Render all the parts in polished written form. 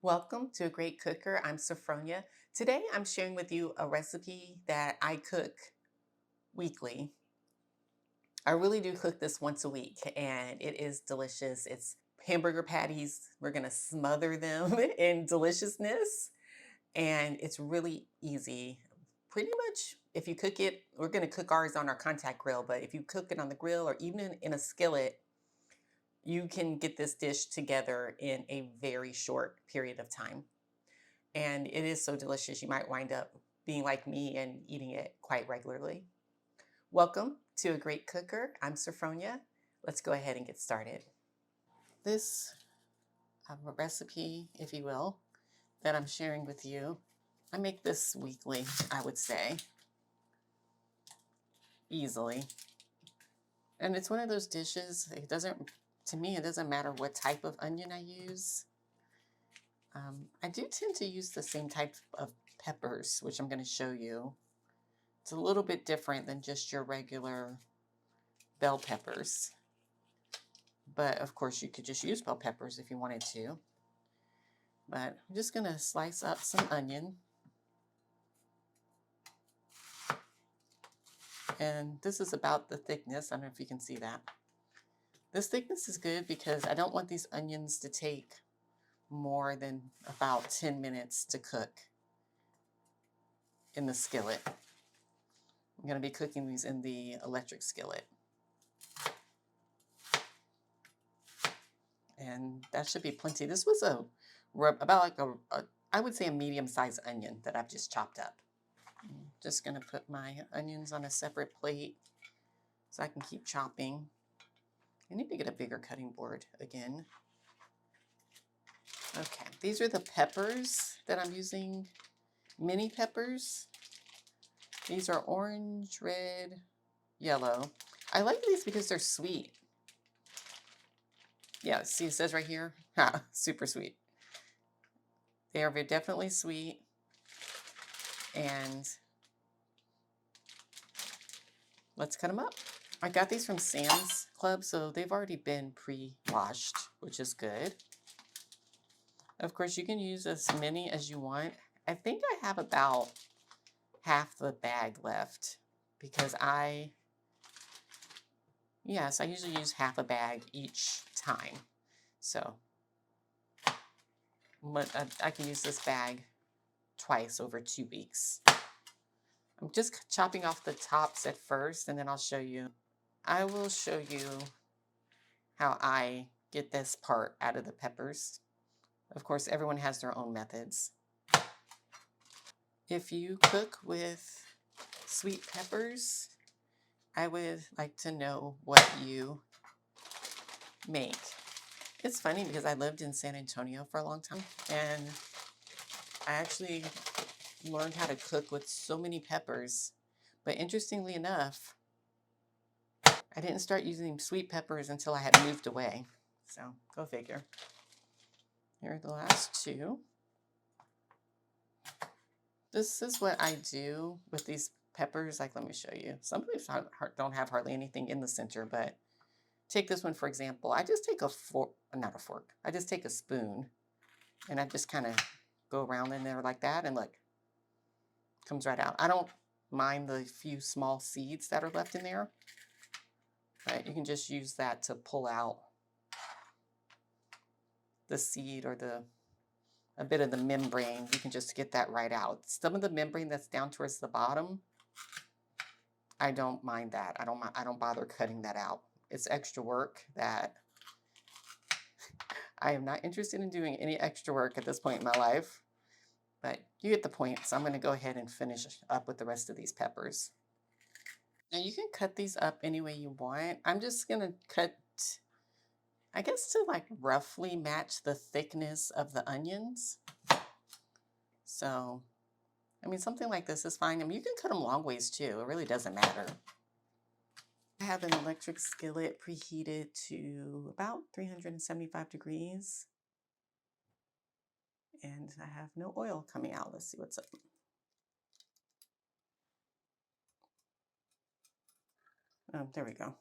Welcome to A Great Cooker. I'm Sophronia. Today I'm sharing with you a recipe that I cook weekly. I really do cook this once a week and it is delicious. It's hamburger patties. We're going to smother them in deliciousness and it's really easy. Pretty much if you cook it, we're going to cook ours on our contact grill, but if you cook it on the grill or even in a skillet, you can get this dish together in a very short period of time. And it is so delicious, you might wind up being like me and eating it quite regularly. Welcome to A Great Cooker. I'm Sophronia. Let's go ahead and get started. This a recipe, if you will, that I'm sharing with you. I make this weekly, I would say, easily. And it's one of those dishes, to me, it doesn't matter what type of onion I use. I do tend to use the same type of peppers, which I'm going to show you. It's a little bit different than just your regular bell peppers. But of course you could just use bell peppers if you wanted to. But I'm just going to slice up some onion. And this is about the thickness. I don't know if you can see that. This thickness is good because I don't want these onions to take more than about 10 minutes to cook in the skillet. I'm going to be cooking these in the electric skillet. And that should be plenty. This was about like I would say a medium-sized onion that I've just chopped up. I'm just going to put my onions on a separate plate so I can keep chopping. I need to get a bigger cutting board again. Okay, these are the peppers that I'm using, mini peppers. These are orange, red, yellow. I like these because they're sweet. Yeah, see, it says right here, super sweet. They are definitely sweet, and let's cut them up. I got these from Sam's Club, so they've already been pre-washed, which is good. Of course, you can use as many as you want. I think I have about half the bag left because I usually use half a bag each time. So, but I can use this bag twice over 2 weeks. I'm just chopping off the tops at first, and then I'll show you. I will show you how I get this part out of the peppers. Of course, everyone has their own methods. If you cook with sweet peppers, I would like to know what you make. It's funny because I lived in San Antonio for a long time, and I actually learned how to cook with so many peppers. But interestingly enough, I didn't start using sweet peppers until I had moved away. So go figure. Here are the last two. This is what I do with these peppers. Like, let me show you. Some of these don't have hardly anything in the center, but take this one, for example. I just take a fork, not a fork. I just take a spoon and I just kind of go around in there like that, and look, comes right out. I don't mind the few small seeds that are left in there, but you can just use that to pull out the seed or a bit of the membrane. You can just get that right out. Some of the membrane that's down towards the bottom, I don't mind that. I don't bother cutting that out. It's extra work that I am not interested in doing any extra work at this point in my life, but you get the point. So I'm going to go ahead and finish up with the rest of these peppers. Now you can cut these up any way you want. I'm just going to cut, I guess, to like roughly match the thickness of the onions. So, I mean, something like this is fine. I mean, you can cut them long ways too. It really doesn't matter. I have an electric skillet preheated to about 375 degrees. And I have no oil coming out. Let's see what's up. Oh, there we go.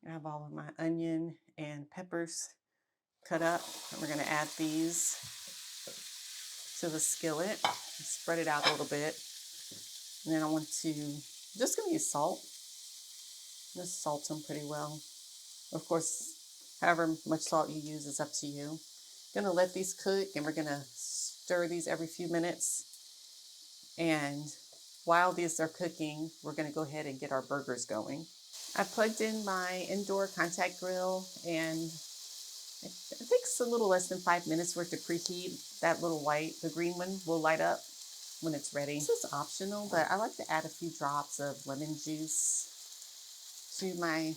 I have all of my onion and peppers cut up. And we're gonna add these to the skillet. Spread it out a little bit. And then I want to, just gonna use salt. Just salt them pretty well. Of course, however much salt you use is up to you. Gonna let these cook, and we're gonna stir these every few minutes. And while these are cooking, we're gonna go ahead and get our burgers going. I plugged in my indoor contact grill, and it takes a little less than 5 minutes for it to preheat. That little white, the green one, will light up when it's ready. This is optional, but I like to add a few drops of lemon juice to my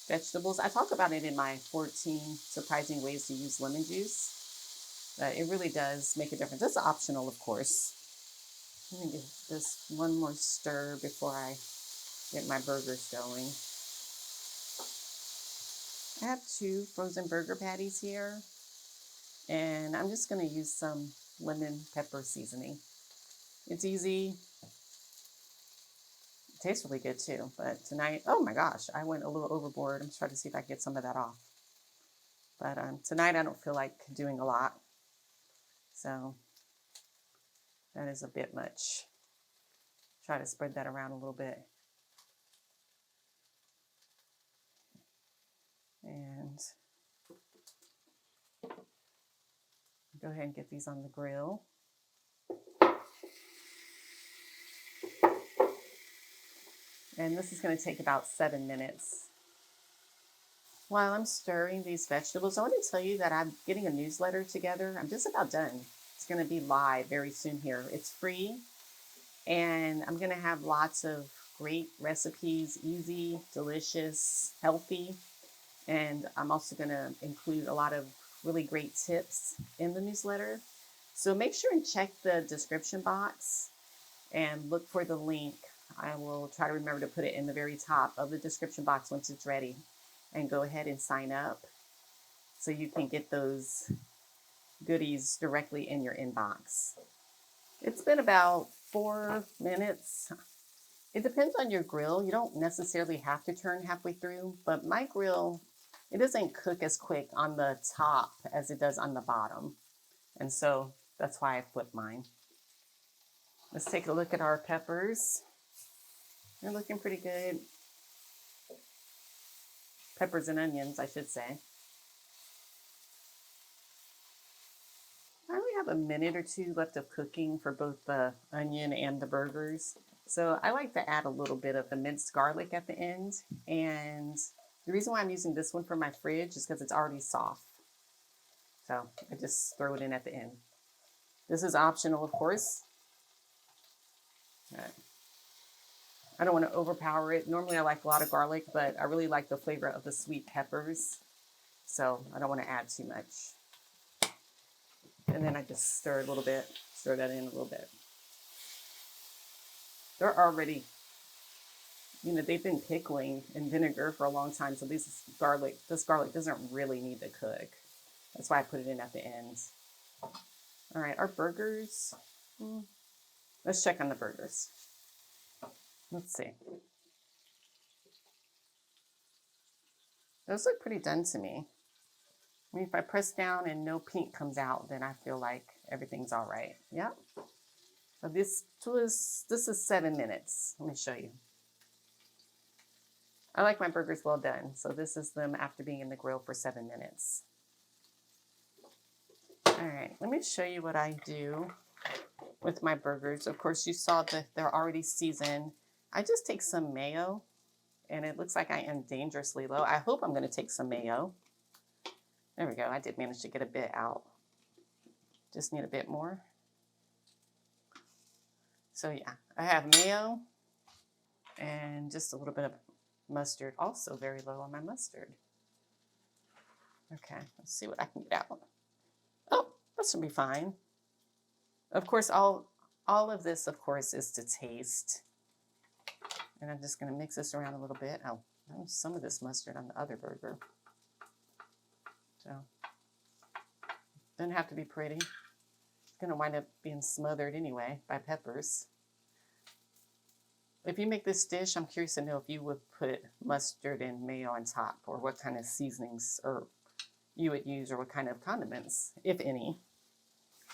vegetables. I talk about it in my 14 surprising ways to use lemon juice. It really does make a difference. It's optional, of course. Let me give this one more stir before I get my burgers going. I have 2 frozen burger patties here, and I'm just going to use some lemon pepper seasoning. It's easy. It tastes really good too, but tonight, oh my gosh, I went a little overboard. I'm trying to see if I can get some of that off. But tonight I don't feel like doing a lot, so that is a bit much. Try to spread that around a little bit. And go ahead and get these on the grill. And this is going to take about 7 minutes. While I'm stirring these vegetables, I want to tell you that I'm getting a newsletter together. I'm just about done. It's going to be live very soon here. It's free, and I'm going to have lots of great recipes, easy, delicious, healthy. And I'm also going to include a lot of really great tips in the newsletter. So make sure and check the description box and look for the link. I will try to remember to put it in the very top of the description box once it's ready. And go ahead and sign up so you can get those goodies directly in your inbox. It's been about 4 minutes. It depends on your grill. You don't necessarily have to turn halfway through, but my grill, it doesn't cook as quick on the top as it does on the bottom. And so that's why I flipped mine. Let's take a look at our peppers. They're looking pretty good. Peppers and onions, I should say. I only have a minute or 2 left of cooking for both the onion and the burgers. So I like to add a little bit of the minced garlic at the end. And the reason why I'm using this one for my fridge is because it's already soft. So I just throw it in at the end. This is optional, of course. All right. I don't want to overpower it. Normally I like a lot of garlic, but I really like the flavor of the sweet peppers. So I don't want to add too much. And then I just stir a little bit, stir that in a little bit. They're already, they've been pickling in vinegar for a long time. So this garlic doesn't really need to cook. That's why I put it in at the end. All right, our burgers. Let's check on the burgers. Let's see. Those look pretty done to me. I mean, if I press down and no pink comes out, then I feel like everything's all right. Yep. So this is 7 minutes. Let me show you. I like my burgers well done. So this is them after being in the grill for 7 minutes. All right, let me show you what I do with my burgers. Of course, you saw that they're already seasoned. I just take some mayo, and it looks like I am dangerously low. I hope I'm going to take some mayo. There we go. I did manage to get a bit out. Just need a bit more. So yeah, I have mayo and just a little bit of mustard. Also very low on my mustard. Okay, let's see what I can get out. Oh, that should be fine. Of course, all of this, of course, is to taste. And I'm just going to mix this around a little bit. Oh, there's some of this mustard on the other burger. So, doesn't have to be pretty. It's going to wind up being smothered anyway by peppers. If you make this dish, I'm curious to know if you would put mustard and mayo on top, or what kind of seasonings or you would use or what kind of condiments, if any.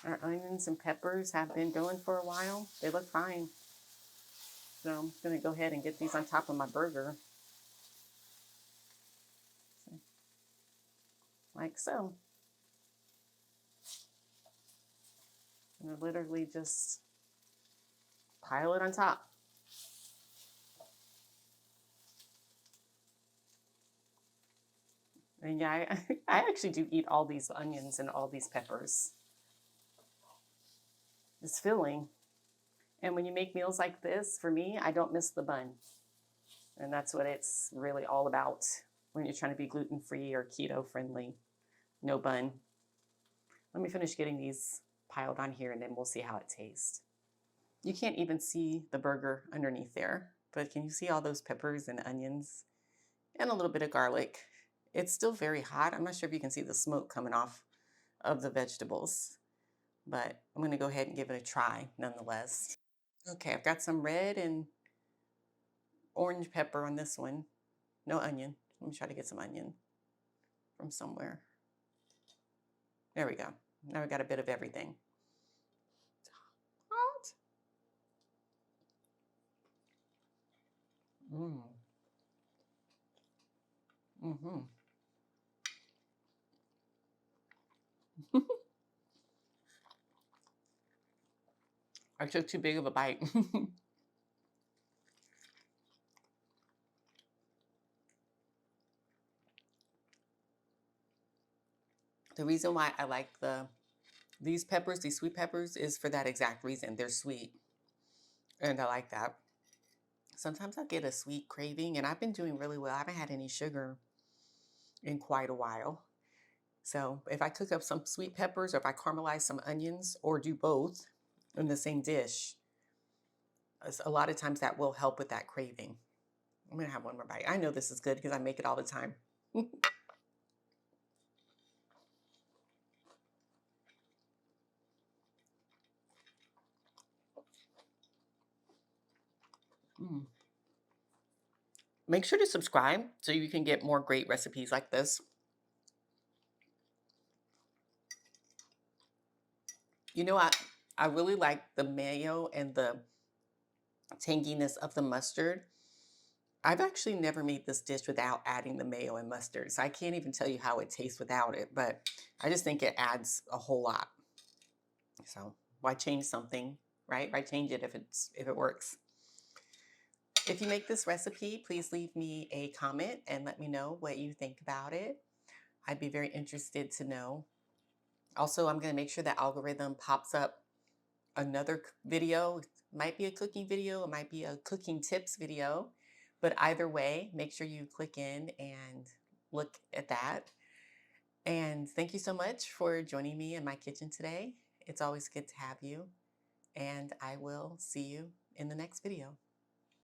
Our onions and peppers have been going for a while. They look fine. So I'm going to go ahead and get these on top of my burger. Like so. And I literally just pile it on top. And yeah, I actually do eat all these onions and all these peppers. It's filling. And when you make meals like this, for me, I don't miss the bun. And that's what it's really all about when you're trying to be gluten-free or keto friendly. No bun. Let me finish getting these piled on here and then we'll see how it tastes. You can't even see the burger underneath there, but can you see all those peppers and onions and a little bit of garlic? It's still very hot. I'm not sure if you can see the smoke coming off of the vegetables, but I'm going to go ahead and give it a try nonetheless. Okay, I've got some red and orange pepper on this one. No onion. Let me try to get some onion from somewhere. There we go. Now we got a bit of everything. Hot. Mm-hmm. I took too big of a bite. The reason why I like these peppers, these sweet peppers, is for that exact reason. They're sweet, and I like that. Sometimes I get a sweet craving, and I've been doing really well. I haven't had any sugar in quite a while. So if I cook up some sweet peppers or if I caramelize some onions or do both in the same dish, a lot of times that will help with that craving. I'm going to have one more bite. I know this is good because I make it all the time. Mm. Make sure to subscribe so you can get more great recipes like this. You know, I really like the mayo and the tanginess of the mustard. I've actually never made this dish without adding the mayo and mustard, so I can't even tell you how it tastes without it, but I just think it adds a whole lot. So why change something, right? Why change it if it works? If you make this recipe, please leave me a comment and let me know what you think about it. I'd be very interested to know. Also, I'm going to make sure that algorithm pops up another video. It might be a cooking video, it might be a cooking tips video, but either way, make sure you click in and look at that. And thank you so much for joining me in my kitchen today. It's always good to have you, and I will see you in the next video.